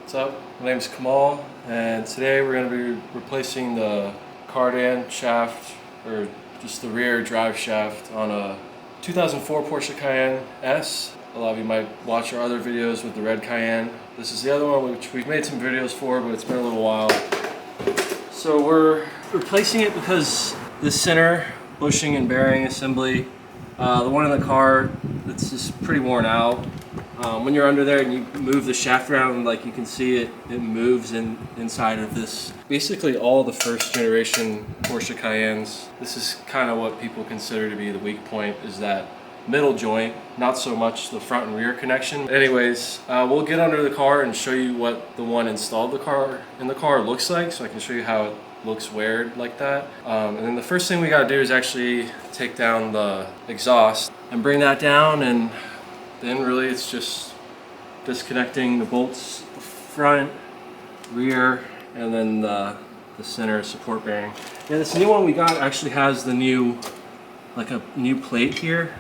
What's up? My name is Kamal, and today we're going to be replacing the Cardan shaft, or just the rear drive shaft, on a 2004 Porsche Cayenne S. A lot of you might watch our other videos with the red Cayenne. This is the other one which we've made some videos for, but it's been a little while. So we're replacing it because the center bushing and bearing assembly, the one in the car, it's just pretty worn out. When you're under there and you move the shaft around, like you can see it moves inside of this. Basically all the first generation Porsche Cayennes, this is kind of what people consider to be the weak point, is that middle joint, not so much the front and rear connection. Anyways, we'll get under the car and show you what the one installed in the car looks like, so I can show you how it looks weird like that. And then the first thing we gotta do is actually take down the exhaust and bring that down, and then really it's just disconnecting the bolts, the front, rear, and then the center support bearing. Yeah, this new one we got actually has the new, like a new plate here.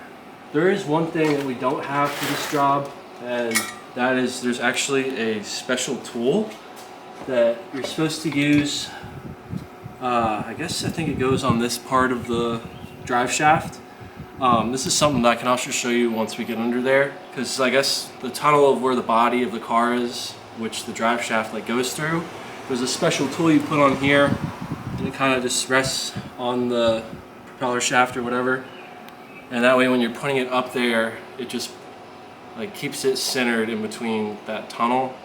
There is one thing that we don't have for this job, and that is there's actually a special tool that you're supposed to use. I think it goes on this part of the drive shaft. This is something that I can also show you once we get under there, because I guess the tunnel of where the body of the car is, which the drive shaft like goes through, there's a special tool you put on here, and it kind of just rests on the propeller shaft or whatever, and that way when you're putting it up there, it just like keeps it centered in between that tunnel.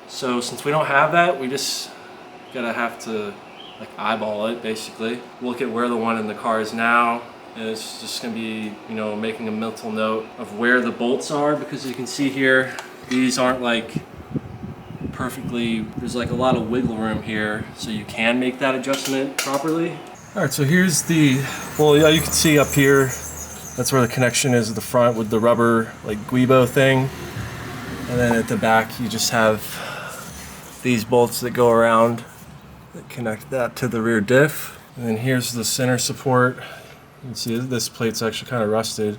So since we don't have that, we just have to like eyeball it basically. Look at where the one in the car is now. And it's just going to be, you know, making a mental note of where the bolts are, because you can see here, these aren't like perfectly, there's like a lot of wiggle room here, so you can make that adjustment properly. All right, so here's the, well, yeah, you can see up here, that's where the connection is at the front with the rubber like guibo thing. And then at the back, you just have these bolts that go around that connect that to the rear diff. And then here's the center support. You can see this plate's actually kind of rusted.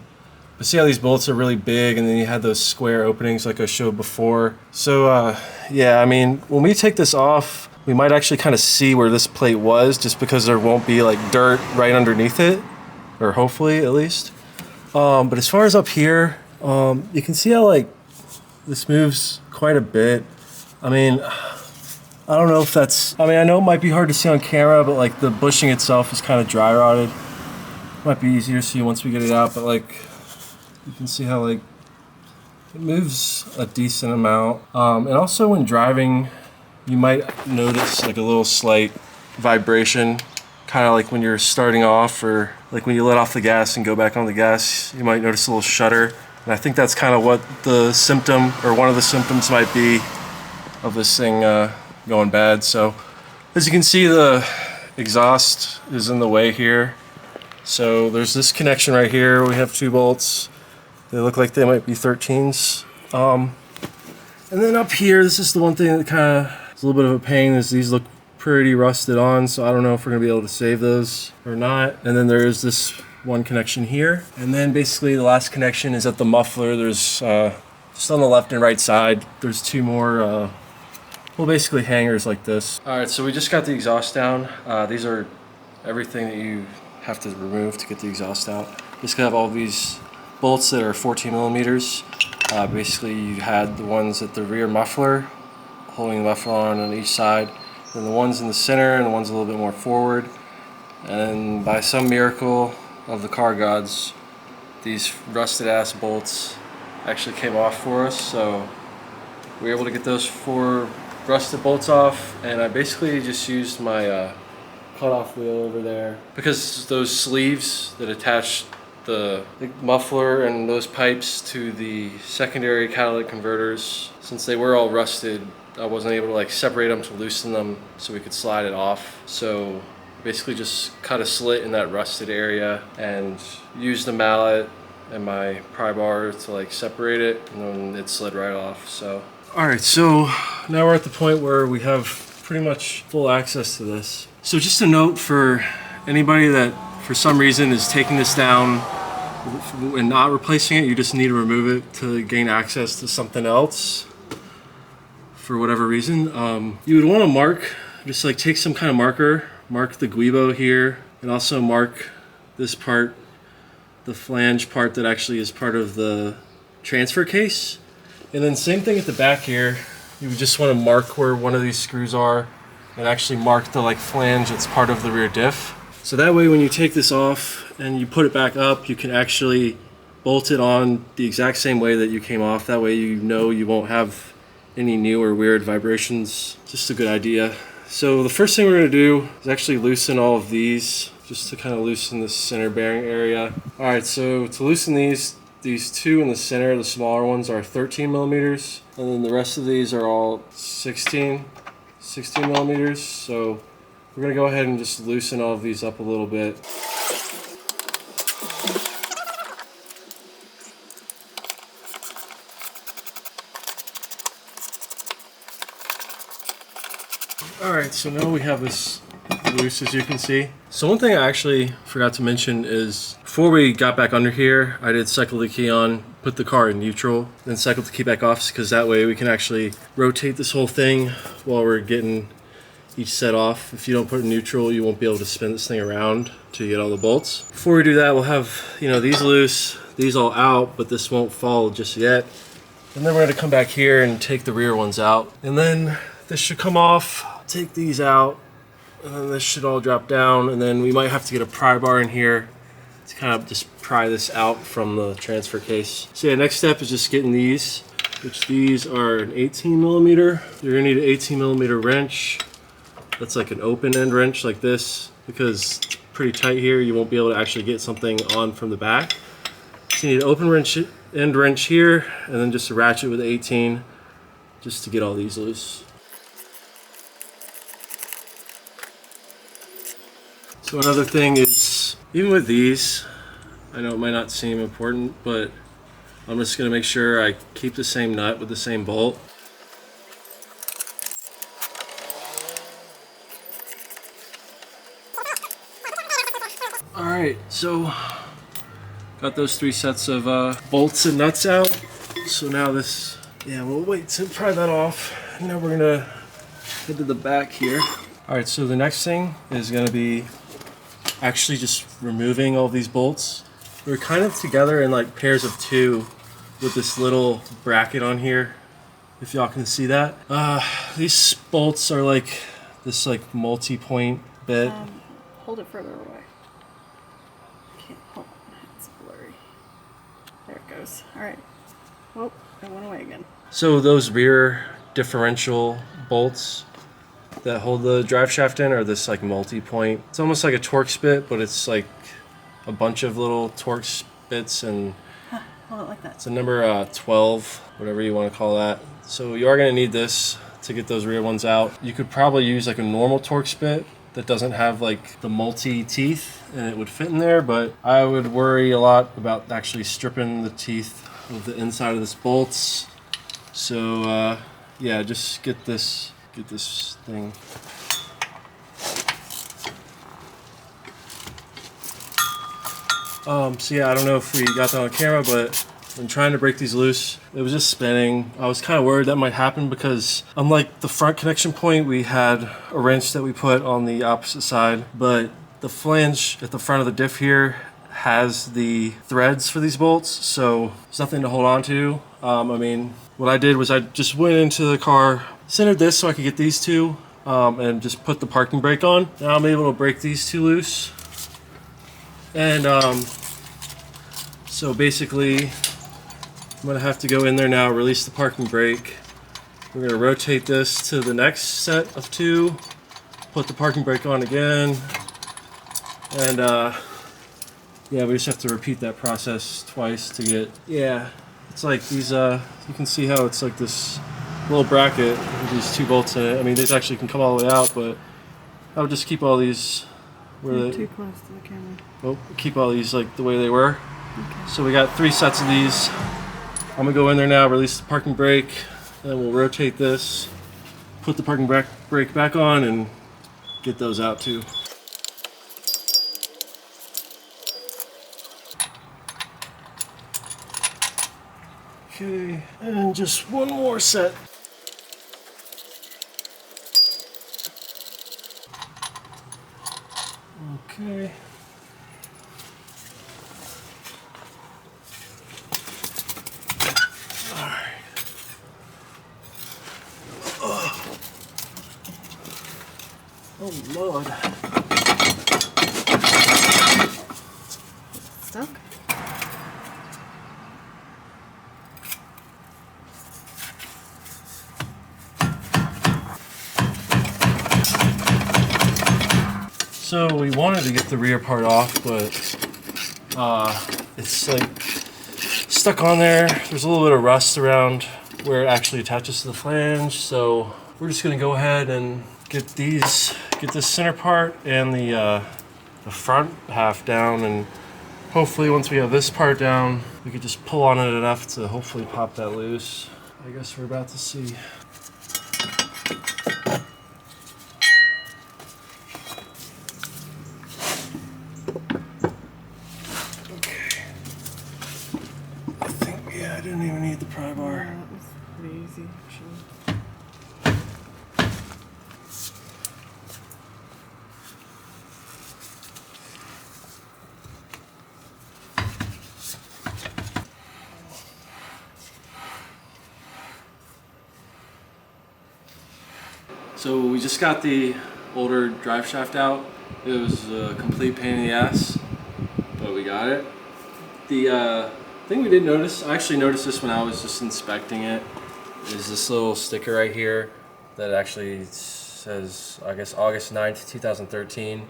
But see how these bolts are really big, and then you had those square openings like I showed before. So yeah, I mean, when we take this off, we might actually kind of see where this plate was, just because there won't be like dirt right underneath it, or hopefully at least. But as far as up here, you can see how like this moves quite a bit. I mean, I don't know if that's, I mean, I know it might be hard to see on camera, but like the bushing itself is kind of dry rotted. Might be easier to see once we get it out, but like you can see how like it moves a decent amount. And also when driving, you might notice like a little slight vibration, kind of like when you're starting off, or like when you let off the gas and go back on the gas, you might notice a little shudder. And I think that's kind of what the symptom, or one of the symptoms might be of this thing going bad. So as you can see, the exhaust is in the way here. So there's this connection right here. We have 2 bolts. They look like they might be 13s. And then up here, this is the one thing that kind of is a little bit of a pain, is these look pretty rusted on, so I don't know if we're gonna be able to save those or not. And then there is this one connection here. And then basically the last connection is at the muffler. There's just on the left and right side, there's 2 more, well, basically hangers like this. All right, so we just got the exhaust down. These are everything that you have to remove to get the exhaust out. Just gonna have all these bolts that are 14 millimeters. Basically, you had the ones at the rear muffler, holding the muffler on each side, then the ones in the center, and the ones a little bit more forward. And by some miracle of the car gods, these rusted ass bolts actually came off for us, so we were able to get those 4 rusted bolts off, and I basically just used my cut-off wheel over there, because those sleeves that attach the muffler and those pipes to the secondary catalytic converters, since they were all rusted, I wasn't able to like separate them to loosen them so we could slide it off. So basically just cut a slit in that rusted area and used the mallet and my pry bar to like separate it, and then it slid right off. So all right, so now we're at the point where we have pretty much full access to this. So just a note for anybody that for some reason is taking this down and not replacing it, you just need to remove it to gain access to something else. for whatever reason, you would want to mark, just like take some kind of marker, mark the guibo here, and also mark this part, the flange part that actually is part of the transfer case. And then same thing at the back here, you would just want to mark where one of these screws are and actually mark the like flange that's part of the rear diff. So that way when you take this off and you put it back up, you can actually bolt it on the exact same way that you came off. That way you know you won't have any new or weird vibrations. Just a good idea. So the first thing we're going to do is actually loosen all of these, just to kind of loosen the center bearing area. All right, so to loosen these two in the center, the smaller ones, are 13 millimeters, and then the rest of these are all 16 millimeters. So we're going to go ahead and just loosen all of these up a little bit. Alright, so now we have this loose, as you can see. So one thing I actually forgot to mention is before we got back under here, I did cycle the key on, put the car in neutral, then cycle the key back off, because that way we can actually rotate this whole thing while we're getting each set off. If you don't put it in neutral, you won't be able to spin this thing around to get all the bolts. Before we do that, we'll have, you know, these loose, these all out, but this won't fall just yet. And then we're going to come back here and take the rear ones out. And then this should come off. Take these out, and then this should all drop down, and then we might have to get a pry bar in here to kind of just pry this out from the transfer case. So yeah, next step is just getting these, which these are an 18 millimeter. You're gonna need an 18 millimeter wrench. That's like an open end wrench like this, because it's pretty tight here. You won't be able to actually get something on from the back. So you need an open end wrench here, and then just a ratchet with 18 just to get all these loose. So another thing is, even with these, I know it might not seem important, but I'm just going to make sure I keep the same nut with the same bolt. Alright, so got those 3 sets of bolts and nuts out. So now this, yeah, we'll wait to pry that off. And now we're going to head to the back here. Alright, so the next thing is going to be actually just removing all these bolts. They're kind of together in like pairs of 2 with this little bracket on here, if y'all can see that. These bolts are like this like multi-point bit. Hold it further away. Can't, hold on, it's blurry. There it goes. Alright. Oh, it went away again. So those rear differential bolts that hold the drive shaft in are this like multi-point. It's almost like a Torx bit, but it's like a bunch of little Torx bits, and Hold it like that. it's a number 12, whatever you want to call that. So you are going to need this to get those rear ones out. You could probably use like a normal Torx bit that doesn't have like the multi-teeth, and it would fit in there, but I would worry a lot about actually stripping the teeth of the inside of this bolts. So yeah, just get this thing. So yeah, I don't know if we got that on camera, but I'm trying to break these loose. It was just spinning. I was kind of worried that might happen because unlike the front connection point, we had a wrench that we put on the opposite side, but the flange at the front of the diff here has the threads for these bolts, so there's nothing to hold on to. I mean, what I did was I just went into the car, centered this so I could get these two, and just put the parking brake on. Now I'm able to break these two loose. And so basically, I'm gonna have to go in there now, release the parking brake. We're gonna rotate this to the next set of 2, put the parking brake on again, and yeah, we just have to repeat that process twice to get, yeah, it's like these, you can see how it's like this little bracket with these 2 bolts in it. I mean, these actually can come all the way out, but I would just keep all these where You're they, too close to the camera. oh, keep all these like the way they were. Okay. So we got 3 sets of these. I'm gonna go in there now, release the parking brake, then we'll rotate this, put the parking brake back on, and get those out too. Okay, and just one more set. Okay. Alright. Oh, Lord. Stuck? So we wanted to get the rear part off, but it's like stuck on there. There's a little bit of rust around where it actually attaches to the flange. So we're just gonna go ahead and get this center part and the front half down, and hopefully once we have this part down, we could just pull on it enough to hopefully pop that loose. I guess we're about to see. Okay. I think, yeah, I didn't even need the pry bar. Yeah, that was pretty easy, actually. So we just got the older drive shaft out. It was a complete pain in the ass, but we got it. The thing we didn't notice, I actually noticed this when I was just inspecting it, is this little sticker right here that actually says, I guess, August 9th, 2013.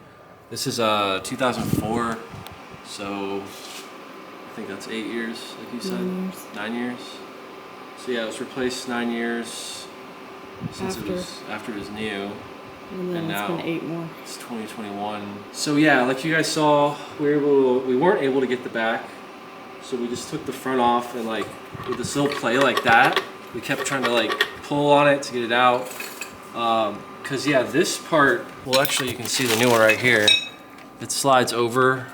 This is 2004, so I think that's 8 years, like you said. 9 years. 9 years. So yeah, it was replaced 9 years since after it was new. And then And it's now been 8 more. it's 2021. So yeah, like you guys saw, we weren't able to get the back, so we just took the front off, and like with this little play like that, we kept trying to like pull on it to get it out. Cause yeah, this part, well actually you can see the new one right here. It slides over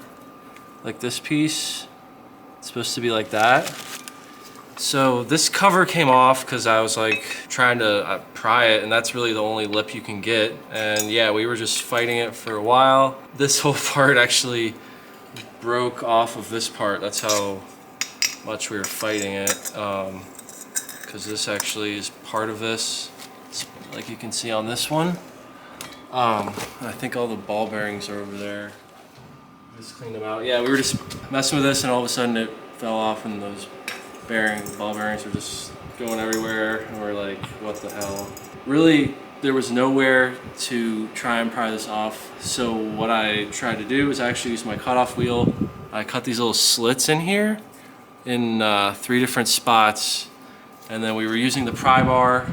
like this piece. It's supposed to be like that. So this cover came off because I was like trying to pry it, and that's really the only lip you can get. And yeah, we were just fighting it for a while. This whole part actually broke off of this part. That's how much we were fighting it. Because this actually is part of this, like you can see on this one. I think all the ball bearings are over there. Just cleaned them out. Yeah, we were just messing with this, and all of a sudden it fell off, and those ball bearings were just going everywhere, and we're like, what the hell? Really, there was nowhere to try and pry this off. So what I tried to do was actually use my cutoff wheel. I cut these little slits in here in 3 different spots, and then we were using the pry bar,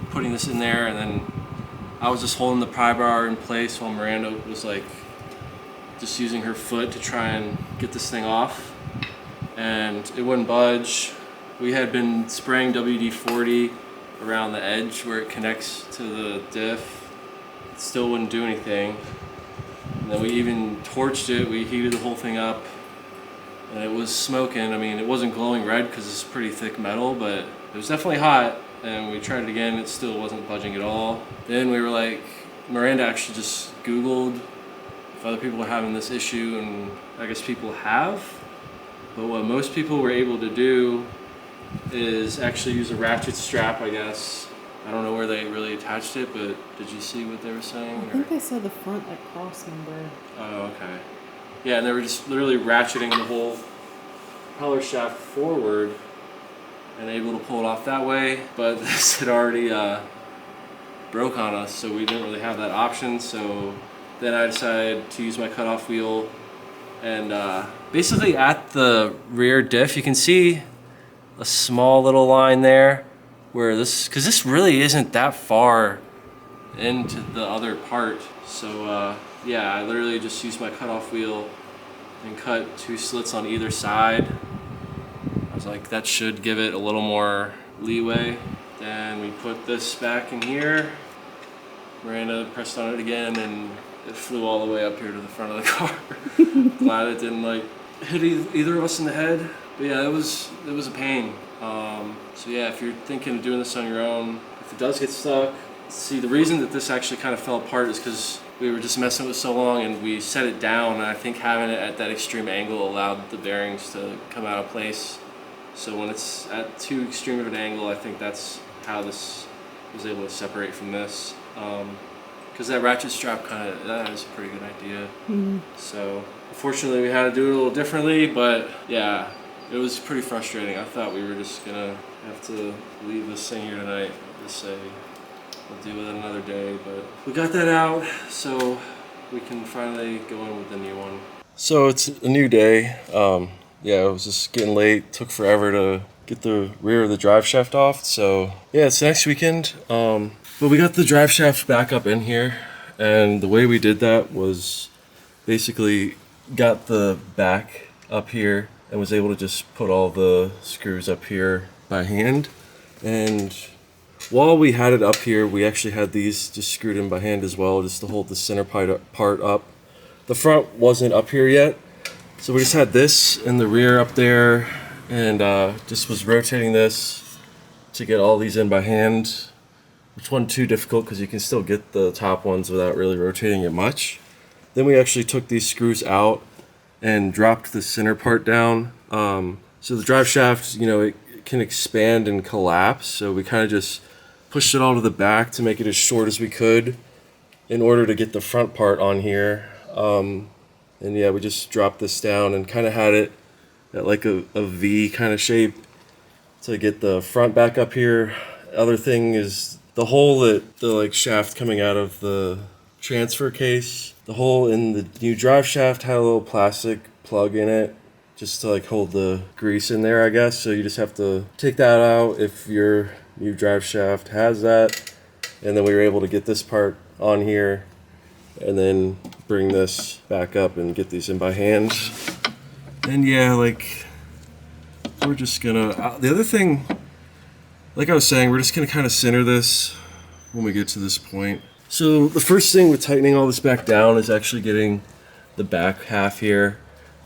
putting this in there, and then I was just holding the pry bar in place while Miranda was like just using her foot to try and get this thing off, and it wouldn't budge. We had been spraying WD-40 around the edge where it connects to the diff. It still wouldn't do anything. And then we even torched it. We heated the whole thing up, and it was smoking. I mean, it wasn't glowing red because it's pretty thick metal, but it was definitely hot. And we tried it again. It still wasn't budging at all. Then we were like, Miranda actually just Googled if other people are having this issue, and I guess people have. But what most people were able to do is actually use a ratchet strap, I guess. I don't know where they really attached it, but did you see what they were saying? I think they said the front like cross member. Oh, okay. Yeah, and they were just literally ratcheting the whole propeller shaft forward and able to pull it off that way. But this had already broke on us, so we didn't really have that option. So then I decided to use my cutoff wheel, and basically at the rear diff, you can see a small little line there where this, because this really isn't that far into the other part. So yeah, I literally just used my cutoff wheel and cut 2 slits on either side. I was like, that should give it a little more leeway. Then we put this back in here. Miranda pressed on it again, and it flew all the way up here to the front of the car. Glad it didn't like hit either of us in the head. But yeah, it was a pain. So yeah, if you're thinking of doing this on your own, if it does get stuck, see, the reason that this actually kind of fell apart is because we were just messing with it so long, and we set it down, and I think having it at that extreme angle allowed the bearings to come out of place. So when it's at too extreme of an angle, I think that's how this was able to separate from this. Because that ratchet strap that is a pretty good idea. So unfortunately we had to do it a little differently, but yeah, it was pretty frustrating. I thought we were just gonna have to leave this thing here tonight. Just say we'll deal with it another day, but we got that out, so we can finally go in with the new one. So it's a new day. Yeah, it was just getting late. Took forever to get the rear of the drive shaft off. So yeah, it's next weekend. But we got the drive shaft back up in here, and the way we did that was basically got the back up here and was able to just put all the screws up here by hand. And while we had it up here, we actually had these just screwed in by hand as well, just to hold the center part up. The front wasn't up here yet, so we just had this in the rear up there, and just was rotating this to get all these in by hand, which wasn't too difficult because you can still get the top ones without really rotating it much. Then we actually took these screws out and dropped the center part down. So the drive shaft, you know, it can expand and collapse, so we kind of just pushed it all to the back to make it as short as we could in order to get the front part on here. And yeah, we just dropped this down and kind of had it at like a V kind of shape to get the front back up here. Other thing is the hole that the like shaft coming out of the transfer case, the hole in the new drive shaft had a little plastic plug in it just to like hold the grease in there, I guess. So you just have to take that out if your new drive shaft has that. And then we were able to get this part on here and then bring this back up and get these in by hand. And yeah, like we're just gonna, the other thing, like I was saying, we're just gonna kind of center this when we get to this point. So the first thing with tightening all this back down is actually getting the back half here.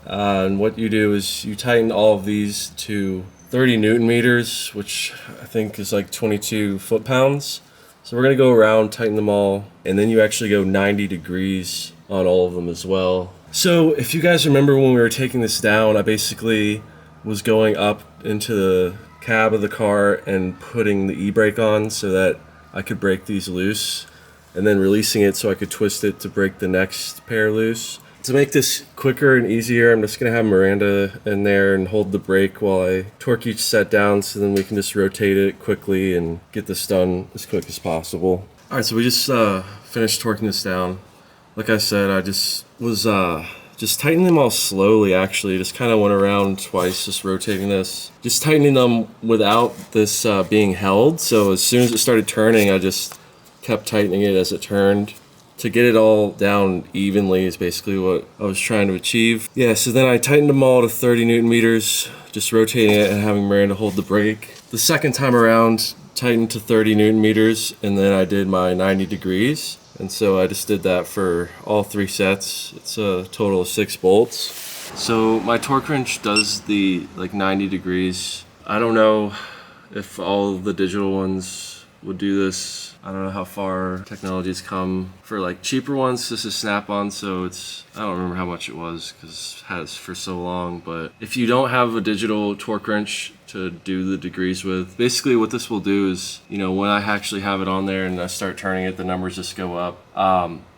And what you do is you tighten all of these to 30 Newton meters, which I think is like 22 foot-pounds. So we're gonna go around, tighten them all, and then you actually go 90 degrees on all of them as well. So if you guys remember when we were taking this down, I basically was going up into the cab of the car and putting the e-brake on so that I could break these loose, and then releasing it so I could twist it to break the next pair loose. To make this quicker and easier, I'm just gonna have Miranda in there and hold the brake while I torque each set down, so then we can just rotate it quickly and get this done as quick as possible. All right, so we just finished torquing this down. Like I said, I just was just tightening them all slowly, actually. Just kind of went around twice, just rotating this. Just tightening them without this being held. So as soon as it started turning, I just kept tightening it as it turned. To get it all down evenly is basically what I was trying to achieve. Yeah, so then I tightened them all to 30 Newton meters, just rotating it and having Miranda hold the brake. The second time around, tightened to 30 Newton meters, and then I did my 90 degrees. And so I just did that for all 3 sets. It's a total of 6 bolts. So my torque wrench does the like 90 degrees. I don't know if all the digital ones would do this. I don't know how far technology's come. For like cheaper ones, this is Snap-on, so it's, I don't remember how much it was because I've had it for so long, but if you don't have a digital torque wrench to do the degrees with, basically what this will do is, you know, when I actually have it on there and I start turning it, the numbers just go up.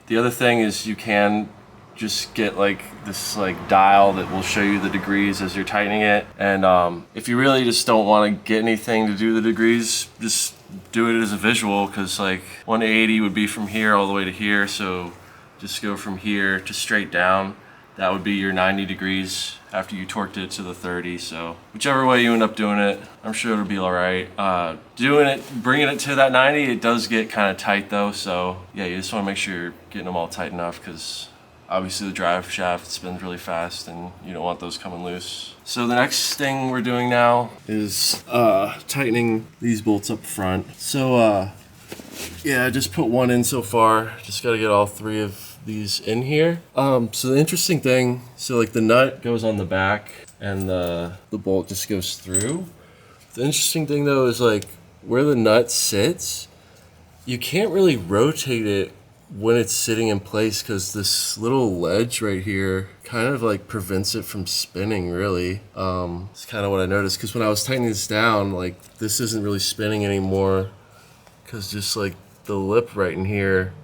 The other thing is you can just get like this like dial that will show you the degrees as you're tightening it, and if you really just don't want to get anything to do the degrees, just do it as a visual, because like 180 would be from here all the way to here, so just go from here to straight down. That would be your 90 degrees after you torqued it to the 30. So whichever way you end up doing it, I'm sure it'll be all right. Bringing it to that 90, it does get kind of tight though, so yeah, you just want to make sure you're getting them all tight enough, because obviously the drive shaft spins really fast and you don't want those coming loose. So the next thing we're doing now is tightening these bolts up front. So yeah, I just put one in so far. Just got to get all 3 of these in here. So the interesting thing, so like the nut goes on the back and the bolt just goes through. The interesting thing though is like where the nut sits, you can't really rotate it when it's sitting in place, because this little ledge right here kind of like prevents it from spinning, really. It's kind of what I noticed, because when I was tightening this down, like this isn't really spinning anymore, because just like the lip right in here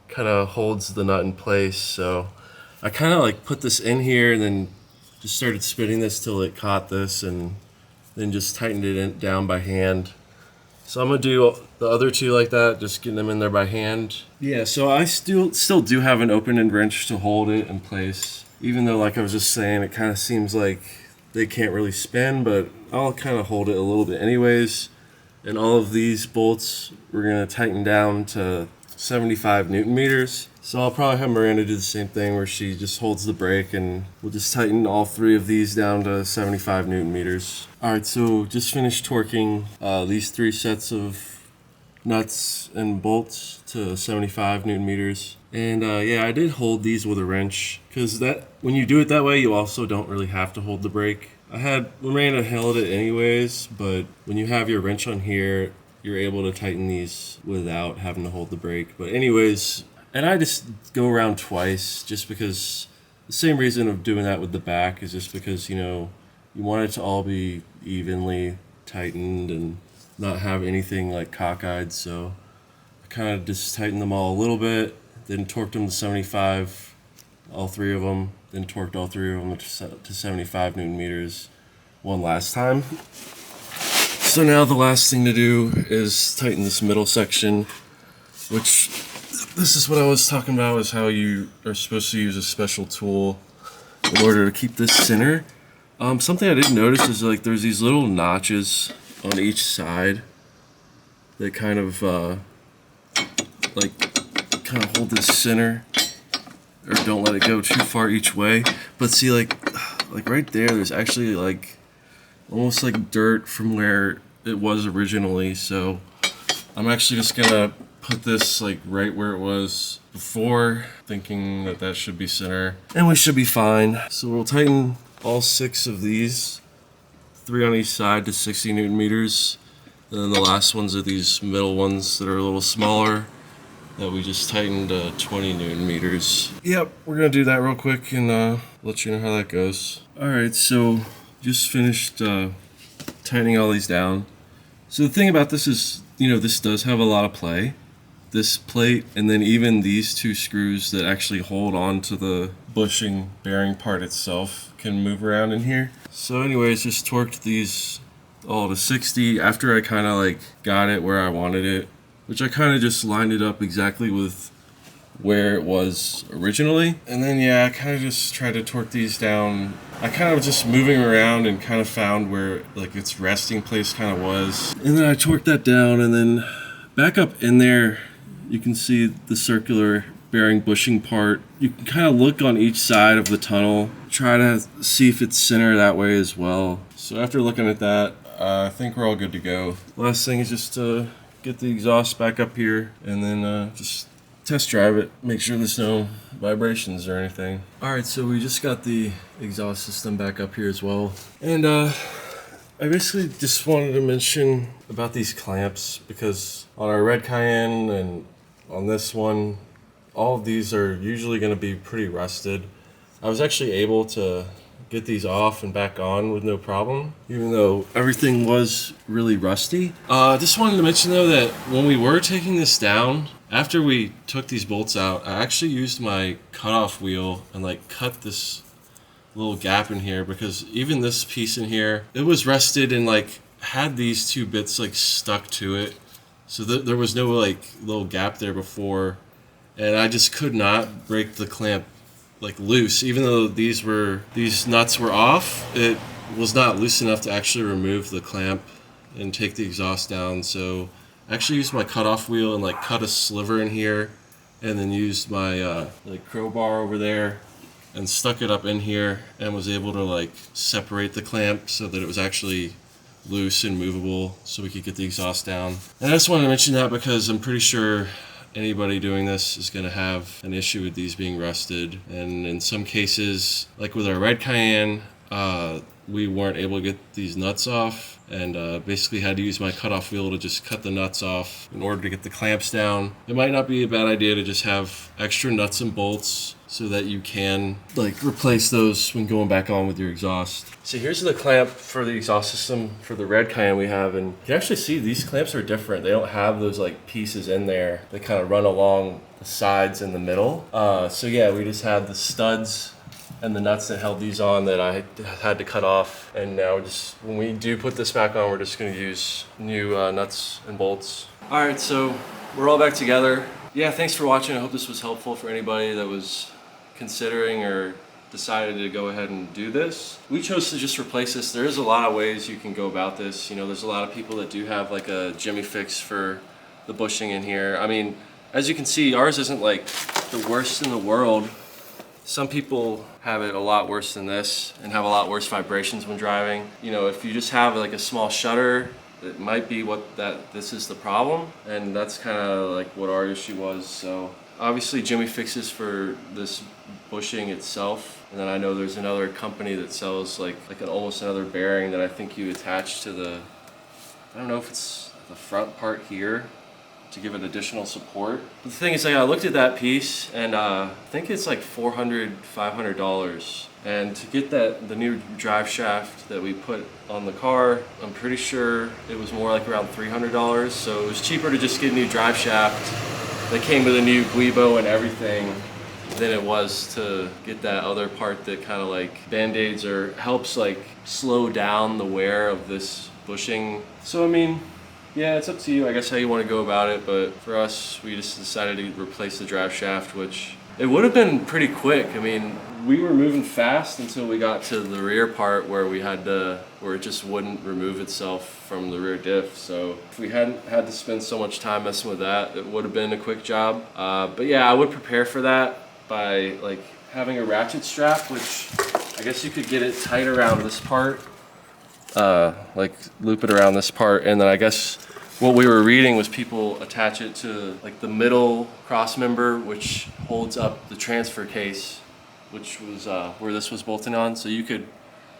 kind of holds the nut in place. So I kind of like put this in here and then just started spinning this till it caught this, and then just tightened it down by hand. So I'm gonna do the other two like that, just getting them in there by hand. Yeah, so I still do have an open end wrench to hold it in place, even though, like I was just saying, it kind of seems like they can't really spin, but I'll kind of hold it a little bit anyways. And all of these bolts we're gonna tighten down to 75 Newton meters. So I'll probably have Miranda do the same thing, where she just holds the brake, and we'll just tighten all three of these down to 75 Newton meters. All right, so just finished torquing these 3 sets of nuts and bolts to 75 Newton meters. And yeah, I did hold these with a wrench, because that when you do it that way, you also don't really have to hold the brake. I had Miranda held it anyways, but when you have your wrench on here, you're able to tighten these without having to hold the brake. But anyways, and I just go around twice, just because the same reason of doing that with the back is just because, you know, you want it to all be evenly tightened and not have anything like cockeyed. So I kind of just tightened them all a little bit, then torqued them to 75, all 3 of them, then torqued all 3 of them to 75 Newton meters one last time. So now the last thing to do is tighten this middle section, which this is what I was talking about, is how you are supposed to use a special tool in order to keep this center. Something I didn't notice is like there's these little notches on each side that kind of hold this center, or don't let it go too far each way. But see, like right there's actually like almost like dirt from where it was originally. So I'm actually just gonna put this like right where it was before, thinking that that should be center, and we should be fine. So we'll tighten all 6 of these, 3 on each side, to 60 Newton meters. And then the last ones are these middle ones that are a little smaller, that we just tightened to 20 Newton meters. Yep, we're gonna do that real quick and let you know how that goes. All right, so just finished tightening all these down. So the thing about this is, you know, this does have a lot of play. This plate, and then even these 2 screws that actually hold on to the bushing bearing part itself, can move around in here. So anyways, just torqued these all to 60 after I kind of like got it where I wanted it, which I kind of just lined it up exactly with where it was originally. And then yeah, I kind of just tried to torque these down. I kind of was just moving around and kind of found where like its resting place kind of was. And then I torqued that down, and then back up in there, you can see the circular bearing bushing part. You can kind of look on each side of the tunnel, try to see if it's center that way as well. So after looking at that, I think we're all good to go. Last thing is just to get the exhaust back up here, and then just test drive it, make sure there's no vibrations or anything. All right, so we just got the exhaust system back up here as well. And I basically just wanted to mention about these clamps, because on our red Cayenne and on this one, all of these are usually going to be pretty rusted. I was actually able to get these off and back on with no problem, even though everything was really rusty. Just wanted to mention though that when we were taking this down, after we took these bolts out, I actually used my cutoff wheel and like cut this little gap in here, because even this piece in here, it was rusted and like had these 2 bits like stuck to it. So there was no like little gap there before, and I just could not break the clamp like loose. Even though these nuts were off, it was not loose enough to actually remove the clamp and take the exhaust down. So I actually used my cutoff wheel and like cut a sliver in here, and then used my like crowbar over there and stuck it up in here, and was able to like separate the clamp so that it was actually loose and movable, so we could get the exhaust down. And I just wanted to mention that because I'm pretty sure anybody doing this is going to have an issue with these being rusted. And in some cases, like with our red Cayenne, we weren't able to get these nuts off, and basically had to use my cutoff wheel to just cut the nuts off in order to get the clamps down. It might not be a bad idea to just have extra nuts and bolts so that you can like replace those when going back on with your exhaust. So here's the clamp for the exhaust system for the red Cayenne we have, and you can actually see these clamps are different. They don't have those like pieces in there. They kind of run along the sides in the middle. So yeah, we just had the studs and the nuts that held these on that I had to cut off. And now just when we do put this back on, we're just gonna use new nuts and bolts. All right, so we're all back together. Yeah, thanks for watching. I hope this was helpful for anybody that was considering or decided to go ahead and do this. We chose to just replace this. There is a lot of ways you can go about this. You know, there's a lot of people that do have like a Jimmy fix for the bushing in here. I mean, as you can see, ours isn't like the worst in the world. Some people have it a lot worse than this and have a lot worse vibrations when driving. You know, if you just have like a small shutter, it might be this is the problem, and that's kind of like what our issue was. So obviously Jimmy fixes for this bushing itself, and then I know there's another company that sells like almost another bearing that I think you attach to the, I don't know if it's the front part here to give it additional support. But the thing is, like, I looked at that piece and I think it's like $400, $500. And to get the new drive shaft that we put on the car, I'm pretty sure it was more like around $300. So it was cheaper to just get a new drive shaft that came with a new guibo and everything than it was to get that other part that kind of like band-aids or helps like slow down the wear of this bushing. So I mean, yeah, it's up to you, I guess, how you want to go about it, but for us, we just decided to replace the drive shaft, which it would have been pretty quick. I mean, we were moving fast until we got to the rear part where where it just wouldn't remove itself from the rear diff. So if we hadn't had to spend so much time messing with that, it would have been a quick job. But yeah, I would prepare for that by like having a ratchet strap, which I guess you could get it tight around this part. Like loop it around this part, and then I guess what we were reading was people attach it to like the middle cross member, which holds up the transfer case, which was where this was bolting on. So you could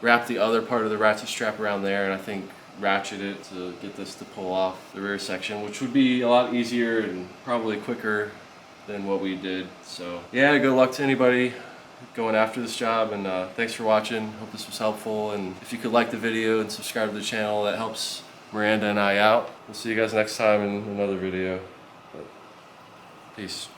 wrap the other part of the ratchet strap around there, and I think ratchet it to get this to pull off the rear section, which would be a lot easier and probably quicker than what we did. So yeah, good luck to anybody going after this job, and thanks for watching. Hope this was helpful, and if you could like the video and subscribe to the channel, that helps Miranda and I out. We'll see you guys next time in another video. Peace.